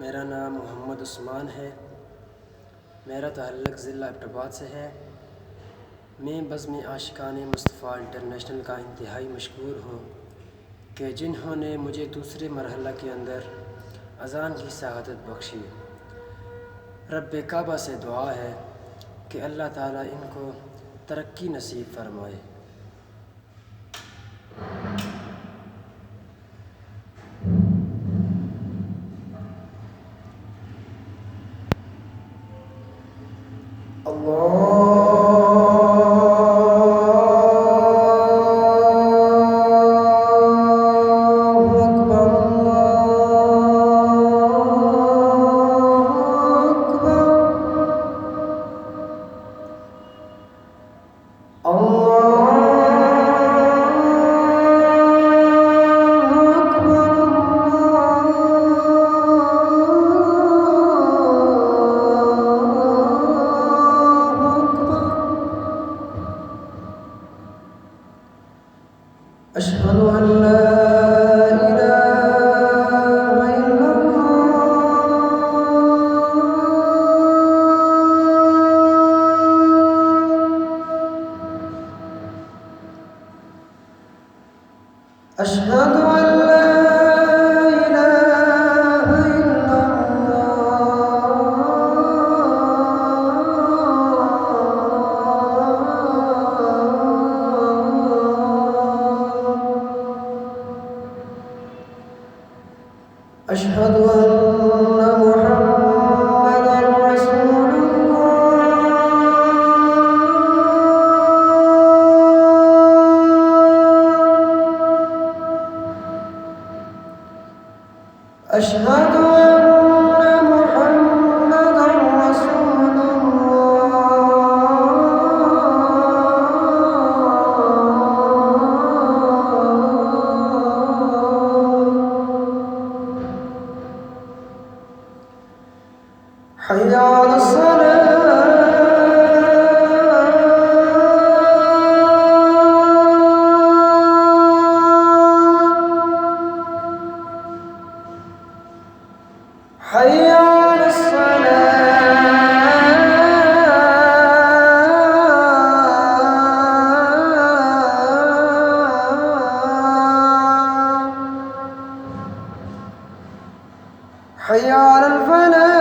میرا نام محمد عثمان ہے، میرا تعلق ضلع آباد سے ہے۔ میں بزم عاشقان مصطفی انٹرنیشنل کا انتہائی مشکور ہوں کہ جنہوں نے مجھے دوسرے مرحلہ کے اندر اذان کی سعادت بخشی۔ رب کعبہ سے دعا ہے کہ اللہ تعالیٰ ان کو ترقی نصیب فرمائے۔ أشهد أن لا إله إلا الله أشهد أن لا إله إلا أشهد أن محمدًا رسول الله أشهد أن محمدًا رسول حي على الصلاة حي على الصلاة حي على الفلاح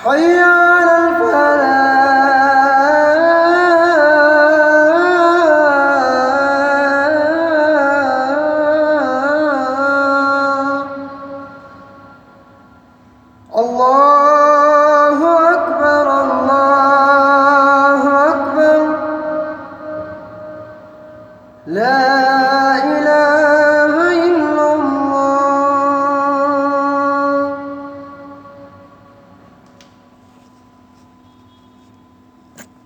حي على